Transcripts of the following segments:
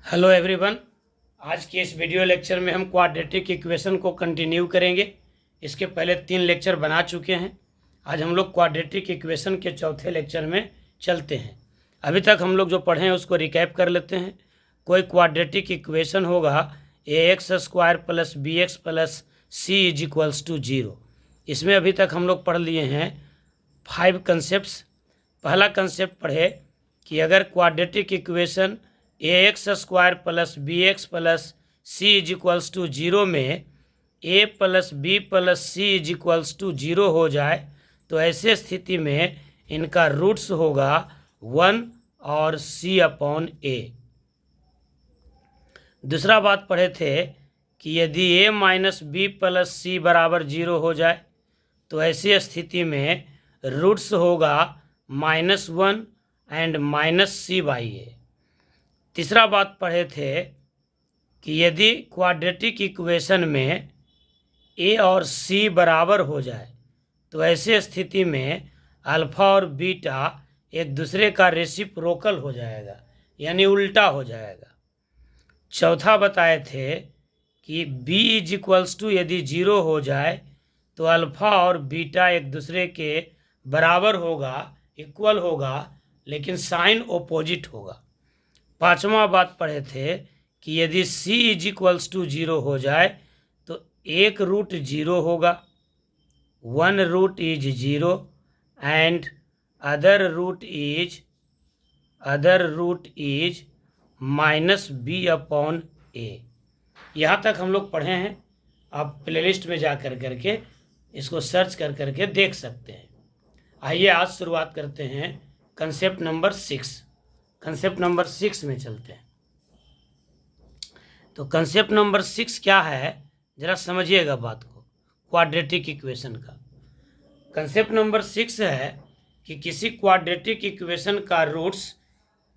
Hello everyone. आज के इस वीडियो लेक्चर में हम क्वाड्रेटिक इक्वेशन को कंटिन्यू करेंगे। इसके पहले 3 लेक्चर बना चुके हैं। आज हम लोग क्वाड्रेटिक इक्वेशन के चौथे लेक्चर में चलते हैं। अभी तक हम लोग जो पढ़े हैं उसको रिकैप कर लेते हैं। कोई क्वाड्रेटिक इक्वेशन होगा ax² plus bx plus c is equals to 0। इसमें अभी तक हम लोग पढ़ लिए हैं 5 कंसेप्ट। पहला कंसेप्ट पढ़े कि अगर quadratic equation ax² plus bx plus c is equals to 0 में a plus b plus c is equals to 0 हो जाए तो ऐसे स्थिति में इनका रूट्स होगा 1 और c अपॉन a। दूसरा बात पढ़े थे कि यदि a minus B plus c बराबर 0 हो जाए तो ऐसी स्थिति में रूट्स होगा -1 एंड -c/a। तीसरा बात पढ़े थे कि यदि क्वाड्रेटिक इक्वेशन में a और c बराबर हो जाए तो ऐसे स्थिति में अल्फ़ा और बीटा एक दूसरे का रेसिप्रोकल हो जाएगा, यानी उल्टा हो जाएगा। चौथा बताए थे कि b इज इक्वल्स टू यदि 0 हो जाए तो अल्फ़ा और बीटा एक दूसरे के बराबर होगा, इक्वल होगा, लेकिन साइन ओपोजिट होगा। पांचवा बात पढ़े थे कि यदि c इज इक्वल्स टू 0 हो जाए तो एक रूट 0 होगा, 1 root is 0 and other root is -b upon a। यहाँ तक हम लोग पढ़े हैं। आप प्लेलिस्ट में जा करके इसको सर्च करके देख सकते हैं। आइए आज शुरुआत करते हैं कंसेप्ट नंबर 6। कंसेप्ट नंबर 6 में चलते हैं। तो कंसेप्ट नंबर 6 क्या है, जरा समझिएगा बात को, क्वाड्रेटिक इक्वेशन का। कंसेप्ट नंबर 6 है कि किसी क्वाड्रेटिक इक्वेशन का रूट्स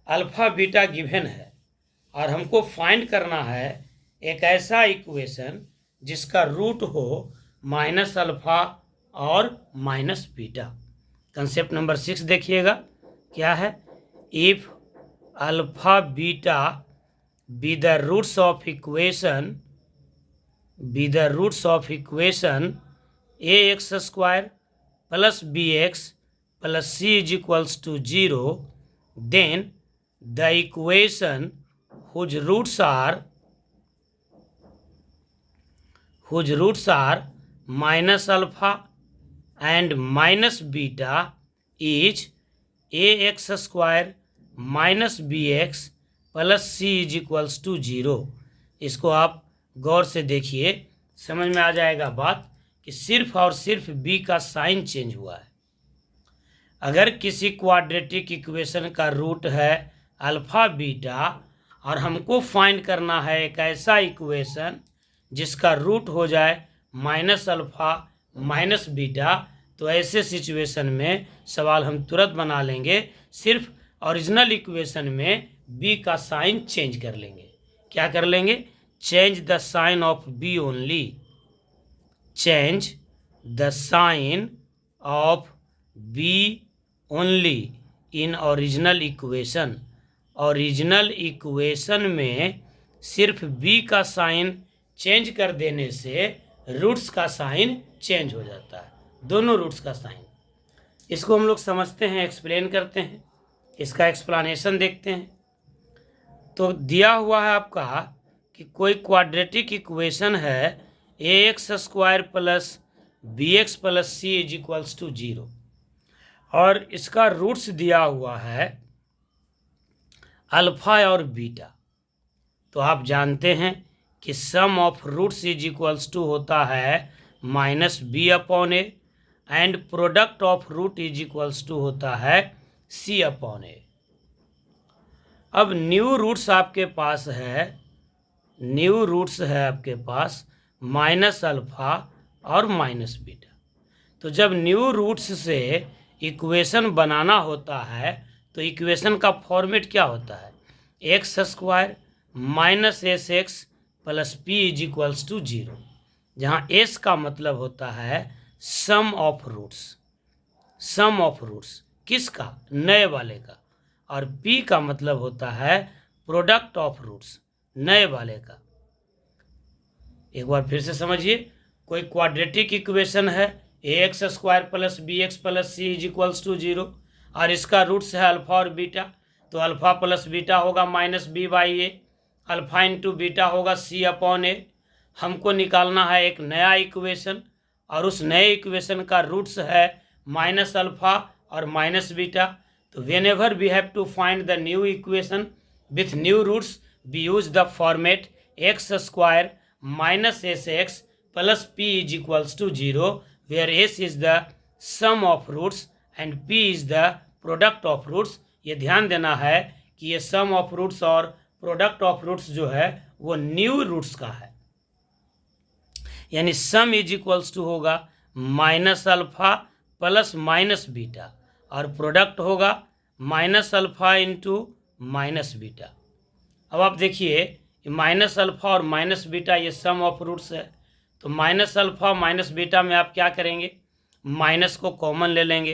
अल्फ़ा बीटा गिवन है और हमको फाइंड करना है एक ऐसा इक्वेशन जिसका रूट हो -अल्फ़ा और -बीटा। कंसेप्ट नंबर 6 देखिएगा क्या है। If alpha beta be the roots of equation ax² plus bx plus c is equals to 0, then the equation whose roots are -alpha and -beta is ax² minus bx plus c is equals to 0। इसको आप गौर से देखिए, समझ में आ जाएगा बात कि सिर्फ और सिर्फ b का साइन चेंज हुआ है। अगर किसी क्वाड्रेटिक इक्वेशन का रूट है अल्फ़ा बीटा और हमको फाइंड करना है एक ऐसा इक्वेशन जिसका रूट हो जाए -अल्फ़ा -बीटा, तो ऐसे सिचुएशन में सवाल हम तुरंत बना लेंगे। सिर्फ ओरिजिनल इक्वेशन में b का साइन चेंज कर लेंगे। क्या कर लेंगे? Change the sign of b only. Change the sign of b only in original equation. Original equation में सिर्फ b का साइन चेंज कर देने से रूट्स का साइन चेंज हो जाता है, दोनों रूट्स का साइन। इसको हम लोग समझते हैं, एक्सप्लेन करते हैं, इसका एक्सप्लेनेशन देखते हैं। तो दिया हुआ है आपका कि कोई क्वाड्रेटिक इक्वेशन है ax² plus bx plus c is equals to 0 और इसका रूट्स दिया हुआ है अल्फ़ा और बीटा। तो आप जानते हैं कि sum of roots is equals to होता है -b upon a and product of root is equals to होता है c अपॉन a। अब न्यू रूट्स आपके पास है, आपके पास -अल्फ़ा और -बीटा। तो जब न्यू रूट्स से इक्वेशन बनाना होता है तो इक्वेशन का फॉर्मेट क्या होता है? x² -sx plus p is equals to 0, जहाँ s का मतलब होता है सम ऑफ रूट्स। किसका? नए वाले का। और p का मतलब होता है प्रोडक्ट ऑफ रूट्स, नए वाले का। एक बार फिर से समझिए, कोई क्वाड्रेटिक इक्वेशन है ax square plus b x plus C is equals to 0 और इसका रूट्स है अल्फा और बीटा, तो अल्फा प्लस बीटा होगा minus b by a, alpha into beta होगा सी अपॉन ए। हमको निकालना है एक नया इक्वेशन और उस नए इक्वेशन का रूट्स है माइनस अल्फा और माइनस बीटा। तो whenever we have to find the new equation with new roots we use the format x square minus s x plus p is equals to 0 where s is the sum of roots and p is the product of roots. ये ध्यान देना है कि ये sum of roots और product of roots जो है वो न्यू रूट्स का है, यानी सम इज इक्वल्स टू होगा minus alpha plus minus beta और प्रोडक्ट होगा minus alpha into minus beta. अब आप देखिए माइनस अल्फा और माइनस बीटा ये सम ऑफ रूट्स है, तो माइनस अल्फा माइनस बीटा में आप क्या करेंगे, माइनस को कॉमन ले लेंगे।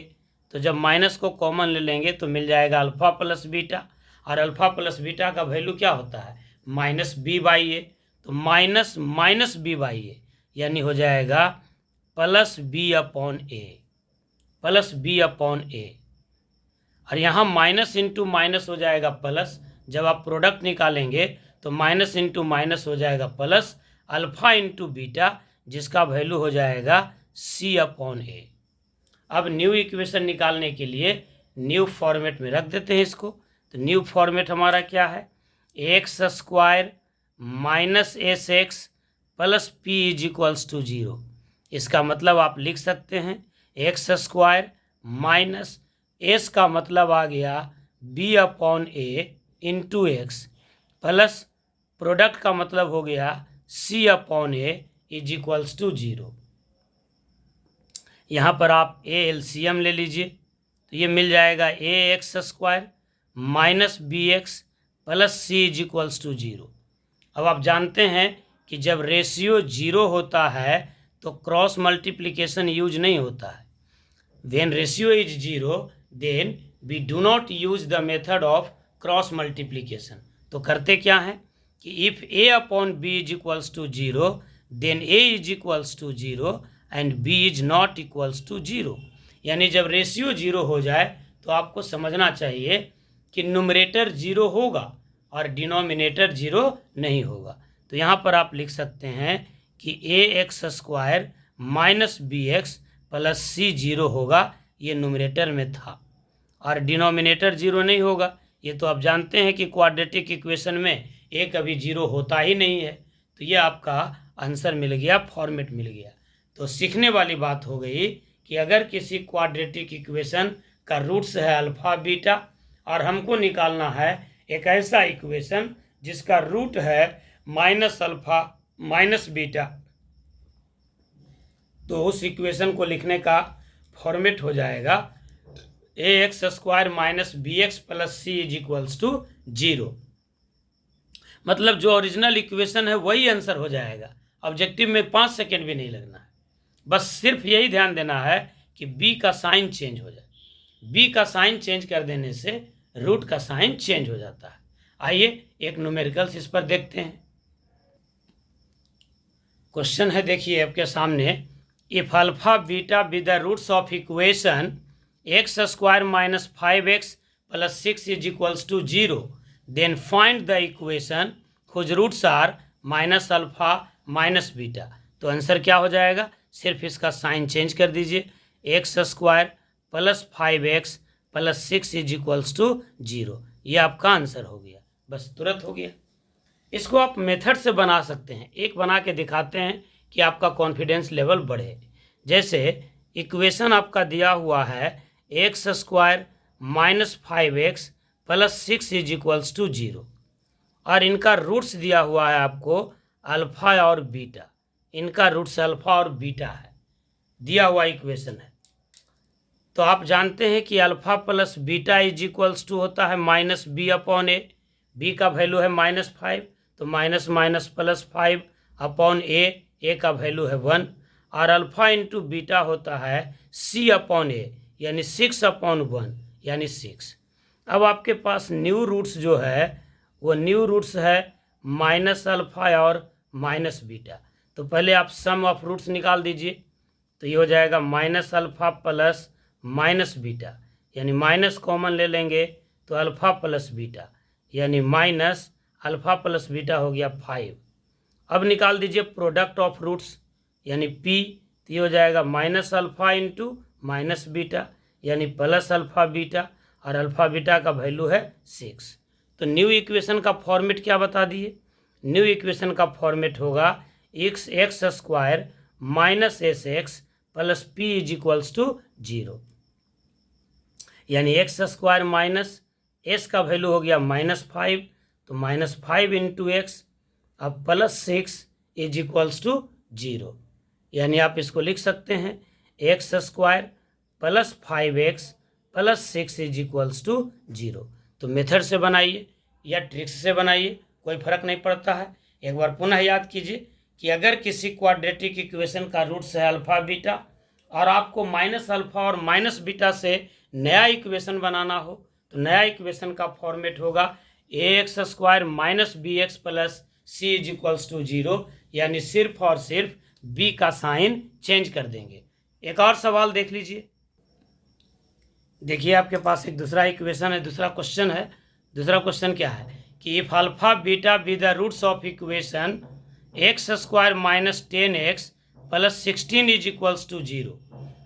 तो जब माइनस को कॉमन ले लेंगे तो मिल जाएगा अल्फा प्लस बीटा, और अल्फा प्लस बीटा का वैल्यू क्या होता है माइनस बी बाई ए, तो माइनस माइनस बी बाई ए यानी हो जाएगा प्लस बी अपॉन ए, प्लस बी अपॉन ए। और यहाँ माइनस इंटू माइनस हो जाएगा प्लस, जब आप प्रोडक्ट निकालेंगे तो माइनस इंटू माइनस हो जाएगा प्लस अल्फा इंटू बीटा, जिसका वैल्यू हो जाएगा सी अपॉन ए। अब न्यू इक्वेशन निकालने के लिए न्यू फॉर्मेट में रख देते हैं इसको। तो न्यू फॉर्मेट हमारा क्या है, x square minus s x plus p is equals to 0। इसका मतलब आप लिख सकते हैं एक्स स्क्वायर माइनस एस का मतलब आ गया B upon A into x plus product का मतलब हो गया C upon A is equals to 0। यहाँ पर आप ए एलसीएम ले लीजिए, तो ये मिल जाएगा ए x square minus B x plus C is equals to 0। अब आप जानते हैं कि जब रेशियो 0 होता है तो क्रॉस मल्टीप्लिकेशन यूज नहीं होता है। When ratio is 0 then we do not use the method of cross multiplication. तो करते क्या हैं कि if a upon b is equals to 0 then a is equals to 0 and b is not equals to 0। यानी जब ratio 0 हो जाए तो आपको समझना चाहिए कि न्यूमरेटर 0 होगा और डिनोमिनेटर 0 नहीं होगा। तो यहाँ पर आप लिख सकते हैं कि A x square minus B x plus C 0 होगा, ये न्यूमरेटर में था, और डिनोमिनेटर 0 नहीं होगा। ये तो आप जानते हैं कि क्वाड्रेटिक इक्वेशन में ए कभी 0 होता ही नहीं है। तो ये आपका आंसर मिल गया, फॉर्मेट मिल गया। तो सीखने वाली बात हो गई कि अगर किसी क्वाड्रेटिक इक्वेशन का रूट्स है अल्फा बीटा और हमको निकालना है एक ऐसा इक्वेशन जिसका रूट है माइनस अल्फा माइनस बीटा, तो उस इक्वेशन को लिखने का फॉर्मेट हो जाएगा ए x square minus B x plus C is equals to 0। मतलब जो ओरिजिनल इक्वेशन है वही आंसर हो जाएगा। ऑब्जेक्टिव में 5 सेकेंड भी नहीं लगना है, बस सिर्फ यही ध्यान देना है कि बी का साइन चेंज हो जाए। बी का साइन चेंज कर देने से रूट का साइन चेंज हो जाता है। आइए एक न्यूमेरिकल्स इस पर देखते हैं। क्वेश्चन है, देखिए आपके सामने, if alpha beta be the roots of equation x square minus 5x plus 6 is equals to 0 then find the equation whose roots are minus alpha minus beta. तो आंसर क्या हो जाएगा, सिर्फ इसका साइन चेंज कर दीजिए, x square plus 5x plus 6 is equals to 0। ये आपका आंसर हो गया, बस तुरंत हो गया। इसको आप मेथड से बना सकते हैं, एक बना के दिखाते हैं कि आपका कॉन्फिडेंस लेवल बढ़े। जैसे इक्वेशन आपका दिया हुआ है x square minus 5x plus 6 is equals to 0 और इनका रूट्स दिया हुआ है आपको अल्फा और बीटा, इनका रूट्स अल्फा और बीटा है, दिया हुआ इक्वेशन है। तो आप जानते हैं कि alpha plus beta is equals to होता है minus b upon a, b का वैल्यू है माइनस 5, तो minus minus plus 5 upon a का वैल्यू है 1, और अल्फा इंटू बीटा होता है सी अपॉन ए यानी 6 अपॉन 1 यानी 6। अब आपके पास न्यू रूट्स जो है वो न्यू रूट्स है माइनस अल्फ़ा और माइनस बीटा। तो पहले आप सम ऑफ रूट्स निकाल दीजिए, तो ये हो जाएगा minus alpha plus minus beta, यानी माइनस कॉमन ले लेंगे तो अल्फ़ा प्लस बीटा, यानी माइनस अल्फ़ा प्लस बीटा हो गया 5। अब निकाल दीजिए प्रोडक्ट ऑफ रूट्स, यानी पी, तो ये हो जाएगा minus alpha into minus beta, यानी प्लस अल्फ़ा बीटा, और अल्फ़ा बीटा का वैल्यू है 6। तो न्यू इक्वेशन का फॉर्मेट क्या बता दिए? न्यू इक्वेशन का फॉर्मेट होगा x square minus s x plus p is equals to 0, यानी एक्स स्क्वायर माइनस एस का वैल्यू हो गया -5, तो -5 इंटू एक्स अब प्लस 6 इज इक्वल्स टू 0, यानी आप इसको लिख सकते हैं x square plus 5x plus 6 is equals to 0। तो मेथड से बनाइए या ट्रिक्स से बनाइए, कोई फर्क नहीं पड़ता है। एक बार पुनः याद कीजिए कि अगर किसी क्वाड्रेटिक इक्वेशन का रूट्स है अल्फ़ा बीटा और आपको माइनस अल्फ़ा और माइनस बीटा से नया इक्वेशन बनाना हो, तो नया इक्वेशन का फॉर्मेट होगा ax square minus B x plus C is equals to 0, यानी सिर्फ और सिर्फ b का साइन चेंज कर देंगे। एक और सवाल देख लीजिए, देखिए आपके पास एक दूसरा इक्वेशन है, दूसरा क्वेश्चन है। दूसरा क्वेश्चन क्या है कि if alpha beta be the roots of equation x square minus 10x plus 16 is equals to 0,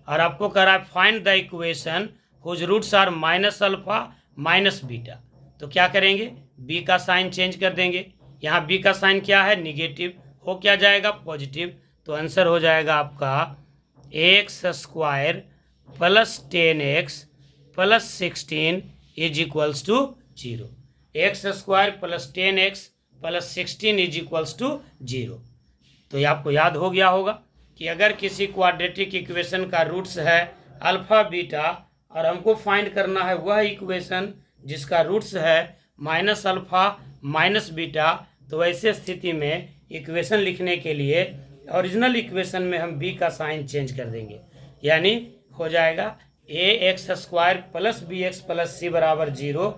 और आपको कह रहा है find the equation whose roots are minus alpha minus beta. तो क्या करेंगे, b का साइन चेंज कर देंगे। यहाँ b का साइन क्या है, निगेटिव, हो क्या जाएगा, पॉजिटिव। तो आंसर हो जाएगा आपका x square plus 10x plus 16 is equals to 0। X square plus 10x plus 16 is equals to 0। तो ये आपको याद हो गया होगा कि अगर किसी क्वाड्रेटिक इक्वेशन का रूट्स है अल्फ़ा बीटा और हमको फाइंड करना है वह इक्वेशन जिसका रूट्स है माइनस अल्फ़ा माइनस बीटा, तो ऐसे स्थिति में इक्वेशन लिखने के लिए ओरिजिनल इक्वेशन में हम b का साइन चेंज कर देंगे, यानी हो जाएगा ए x square plus b x plus c बराबर 0,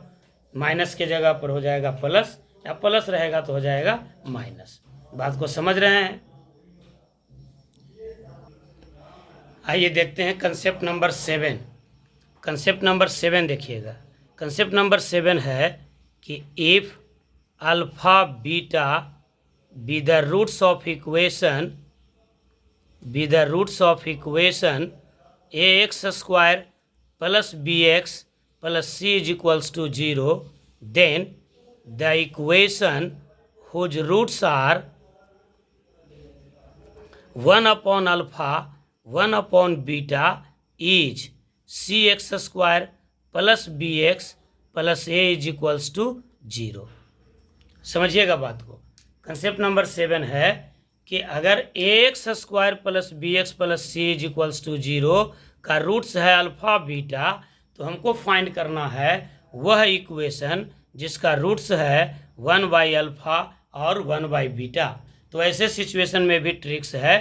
माइनस के जगह पर हो जाएगा प्लस, या प्लस रहेगा तो हो जाएगा माइनस। बात को समझ रहे हैं? आइए देखते हैं कंसेप्ट नंबर 7। कंसेप्ट नंबर 7 देखिएगा। कंसेप्ट नंबर 7 है कि if alpha beta be the roots of equation a x square plus b x plus C is equals to 0, then the equation whose roots are 1 upon alpha 1 upon beta is c x square plus b x plus a is equals to 0। समझिएगा बात को। Concept number 7 है कि अगर a x square plus b x plus C is equals to 0 का roots है alpha beta, तो हमको फाइंड करना है वह इक्वेशन जिसका रूट्स है 1 बाई अल्फ़ा और 1 बाई बीटा। तो ऐसे सिचुएशन में भी ट्रिक्स है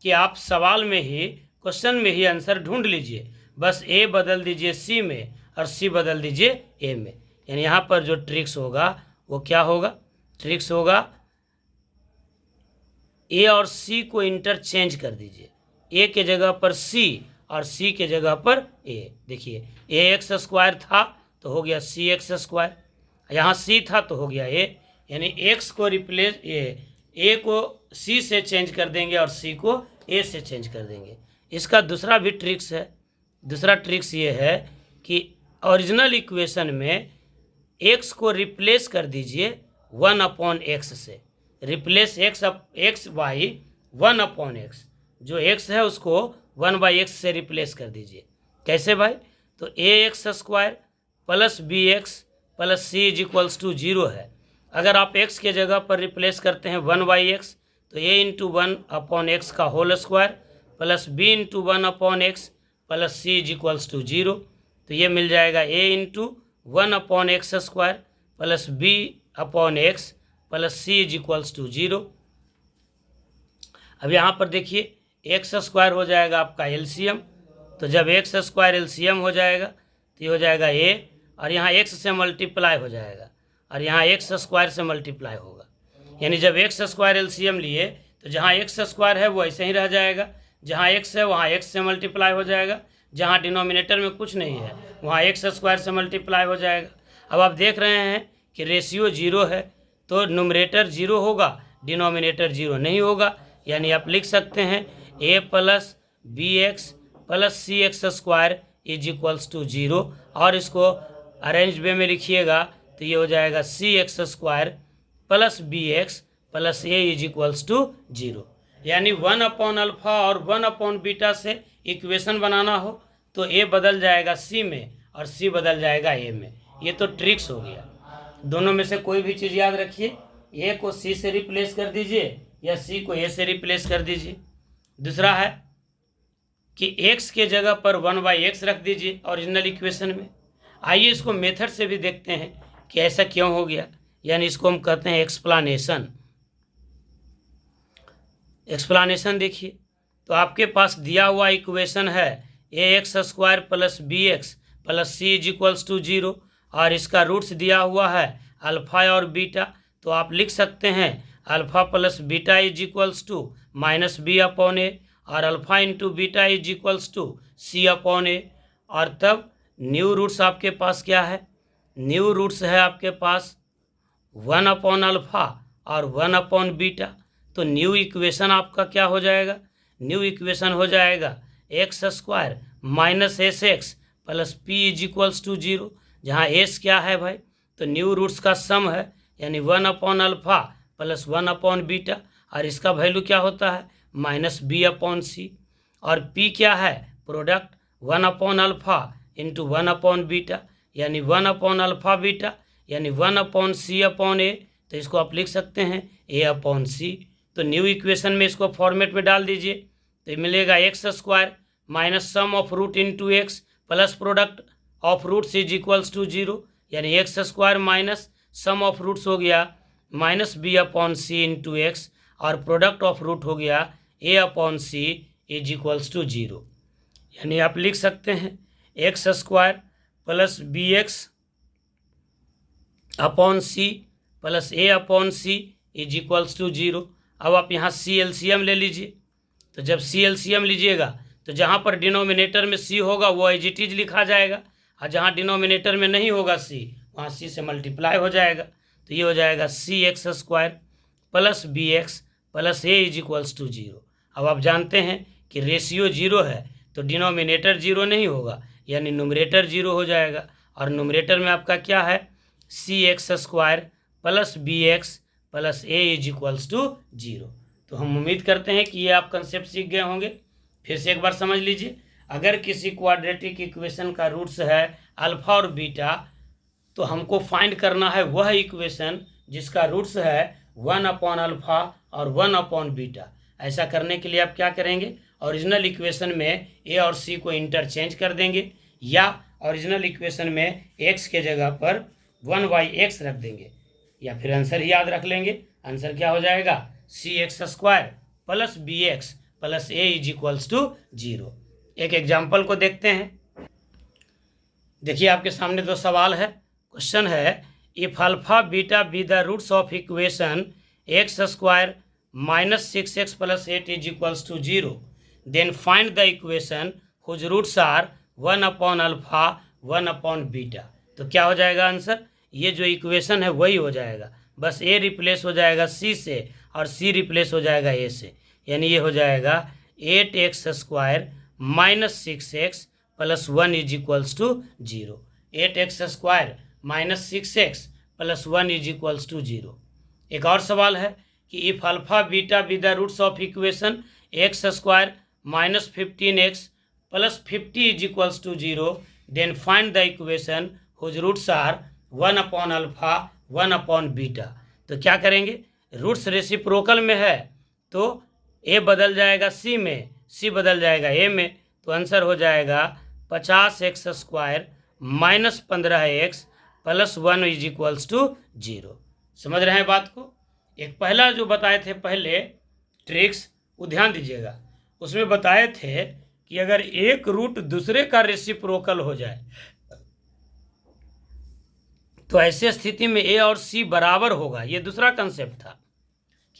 कि आप सवाल में ही, क्वेश्चन में ही आंसर ढूंढ लीजिए, बस ए बदल दीजिए सी में और सी बदल दीजिए ए में। यानी यहाँ पर जो ट्रिक्स होगा वो क्या होगा, ट्रिक्स होगा ए और सी को इंटरचेंज कर दीजिए, ए के जगह पर सी और सी के जगह पर ए। देखिए ए एक्स स्क्वायर था तो हो गया सी एक्स स्क्वायर, यहाँ सी था तो हो गया ए, यानी एक्स को रिप्लेस ए को सी से चेंज कर देंगे और सी को ए से चेंज कर देंगे। इसका दूसरा भी ट्रिक्स है। दूसरा ट्रिक्स ये है कि ओरिजिनल इक्वेशन में एक्स को रिप्लेस कर दीजिए 1 अपॉन एक्स से, replace x by 1 upon x, जो एक्स है उसको 1 बाई एक्स से रिप्लेस कर दीजिए। कैसे भाई, तो a x square plus b x plus C is equals to 0 है। अगर आप एक्स के जगह पर रिप्लेस करते हैं 1 बाई एक्स, तो ए इंटू 1 अपॉन एक्स का whole square plus b into 1 upon x plus C is equals to 0। तो ये मिल जाएगा a into 1 upon x square plus b upon x plus C is equals to 0। अब यहाँ पर देखिए एक्स स्क्वायर हो जाएगा आपका एलसीएम, तो जब एक्स स्क्वायर एलसीएम हो जाएगा तो ये हो जाएगा ए, और यहाँ एक्स से मल्टीप्लाई हो जाएगा, और यहाँ एक्स स्क्वायर से मल्टीप्लाई होगा। यानी जब एक्स स्क्वायर एलसीएम लिए तो जहाँ एक्स स्क्वायर है वो ऐसे ही रह जाएगा, जहाँ एक्स है वहाँ एक्स से मल्टीप्लाई हो जाएगा, जहाँ डिनोमिनेटर में कुछ नहीं है वहाँ एक्स स्क्वायर से मल्टीप्लाई हो जाएगा। अब आप देख रहे हैं कि रेशियो 0 है तो न्यूमरेटर 0 होगा, डिनोमिनेटर 0 नहीं होगा। यानी आप लिख सकते हैं a plus b x plus c x square is equals to 0, और इसको अरेंज वे में लिखिएगा तो ये हो जाएगा c x square plus b x plus a is equals to 0। यानी 1/अल्फा और 1/बीटा से इक्वेशन बनाना हो तो ए बदल जाएगा सी में और सी बदल जाएगा ए में। ये तो ट्रिक्स हो गया। दोनों में से कोई भी चीज़ याद रखिए, ए को सी से रिप्लेस कर दीजिए या सी को ए से रिप्लेस कर दीजिए। दूसरा है कि एक्स के जगह पर 1/x रख दीजिए ओरिजिनल इक्वेशन में। आइए इसको मेथड से भी देखते हैं कि ऐसा क्यों हो गया। यानी इसको हम कहते हैं एक्सप्लानेशन। एक्सप्लानेशन देखिए तो आपके पास दिया हुआ इक्वेशन है ax² plus b x plus C is equals to 0, और इसका रूट्स दिया हुआ है अल्फ़ा और बीटा। तो आप लिख सकते हैं alpha plus beta is equals to -b/a, और alpha into beta is equals to c/a। और तब न्यू रूट्स आपके पास क्या है? न्यू रूट्स है आपके पास 1/अल्फ़ा और 1/बीटा। तो न्यू इक्वेशन आपका क्या हो जाएगा? न्यू इक्वेशन हो जाएगा x² minus sx plus p is equals to 0, जहाँ s क्या है भाई? तो न्यू रूट्स का सम है, यानी 1/अल्फ़ा प्लस 1/बीटा, और इसका वैल्यू क्या होता है? -b/c। और p क्या है? प्रोडक्ट 1/अल्फ़ा इंटू 1/बीटा, यानी 1/अल्फ़ा बीटा, यानी 1/c/a। तो इसको आप लिख सकते हैं a/c। तो न्यू इक्वेशन में इसको फॉर्मेट में डाल दीजिए तो मिलेगा x² minus sum of root into x plus product of roots is equals to 0, यानी x² minus sum of roots हो गया -b/c इंटू एक्स, और प्रोडक्ट ऑफ रूट हो गया a/c इज इक्वल्स टू 0। यानी आप लिख सकते हैं x² plus b x upon c plus a/c is equals to 0। अब आप यहाँ सी एलसीएम ले लीजिए। तो जब सी एलसीएम लीजिएगा तो जहाँ पर डिनोमिनेटर में सी होगा वो एज इट इज लिखा जाएगा, और जहाँ डिनोमिनेटर में नहीं होगा सी वहाँ सी से मल्टीप्लाई हो जाएगा। तो ये हो जाएगा cx² plus b x plus a is equals to 0। अब आप जानते हैं कि रेशियो 0 है तो डिनोमिनेटर 0 नहीं होगा, यानी न्यूमरेटर 0 हो जाएगा, और न्यूमरेटर में आपका क्या है? cx² plus b x plus a is equals to 0। तो हम उम्मीद करते हैं कि ये आप कंसेप्ट सीख गए होंगे। फिर से एक बार समझ लीजिए, अगर किसी क्वाड्रेटिक इक्वेशन का रूट्स है अल्फ़ा और बीटा तो हमको फाइंड करना है वह इक्वेशन जिसका रूट्स है 1/अल्फ़ा और 1/बीटा। ऐसा करने के लिए आप क्या करेंगे? ओरिजिनल इक्वेशन में ए और सी को इंटरचेंज कर देंगे, या ओरिजिनल इक्वेशन में एक्स के जगह पर 1/x रख देंगे, या फिर आंसर ही याद रख लेंगे। आंसर क्या हो जाएगा? cx² plus b x plus a is equals to 0। एक एग्जाम्पल को देखते हैं। देखिए आपके सामने दो सवाल है। क्वेश्चन है if alpha beta be the roots of equation x² minus 6x plus 8 is equals to 0, then find the equation whose roots are 1/अल्फ़ा 1/बीटा। तो क्या हो जाएगा आंसर? ये जो इक्वेशन है वही हो जाएगा, बस ए रिप्लेस हो जाएगा सी से और सी रिप्लेस हो जाएगा ए से। यानी ये हो जाएगा 8x² minus 6x plus 1 is equals to 0। 8x² minus 6x plus 1 is equals to 0। एक और सवाल है कि if alpha beta be the roots of equation x² minus 15x plus 50 is equals to 0, then find the equation whose roots are 1/अल्फ़ा 1/बीटा। तो क्या करेंगे? रूट्स रेसिप्रोकल में है तो ए बदल जाएगा सी में, सी बदल जाएगा ए में, तो आंसर हो जाएगा 50x² minus 15x plus 1 is equals to 0। समझ रहे हैं बात को? एक पहला जो बताए थे पहले ट्रिक्स, वो ध्यान दीजिएगा। उसमें बताए थे कि अगर एक रूट दूसरे का रेसिप्रोकल हो जाए तो ऐसी स्थिति में ए और सी बराबर होगा। ये दूसरा कंसेप्ट था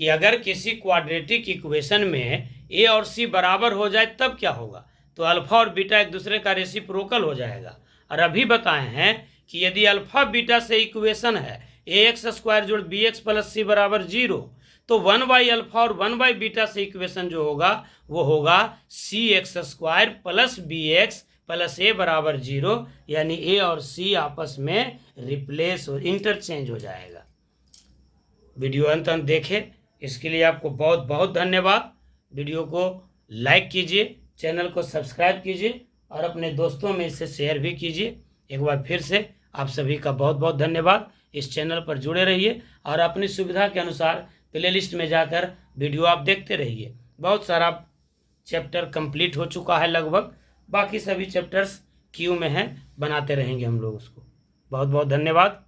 कि अगर किसी क्वाड्रेटिक इक्वेशन में ए और सी बराबर हो जाए तब क्या होगा, तो अल्फा और बीटा एक दूसरे का रेसिप्रोकल हो जाएगा। और अभी बताए हैं कि यदि अल्फा बीटा से इक्वेशन है ए एक्स स्क्वायर जोड़ बी एक्स प्लस सी बराबर 0, तो 1/अल्फा और 1/बीटा से इक्वेशन जो होगा वो होगा c x square plus b x plus a बराबर 0, यानी ए और सी आपस में रिप्लेस हो, इंटरचेंज हो जाएगा। वीडियो अंत देखें, इसके लिए आपको बहुत बहुत धन्यवाद। वीडियो को लाइक कीजिए, चैनल को सब्सक्राइब कीजिए और अपने दोस्तों में इसे शेयर भी कीजिए। एक बार फिर से आप सभी का बहुत बहुत धन्यवाद। इस चैनल पर जुड़े रहिए और अपनी सुविधा के अनुसार प्लेलिस्ट में जाकर वीडियो आप देखते रहिए। बहुत सारा चैप्टर कंप्लीट हो चुका है लगभग, बाकी सभी चैप्टर्स क्यू में हैं, बनाते रहेंगे हम लोग उसको। बहुत बहुत धन्यवाद।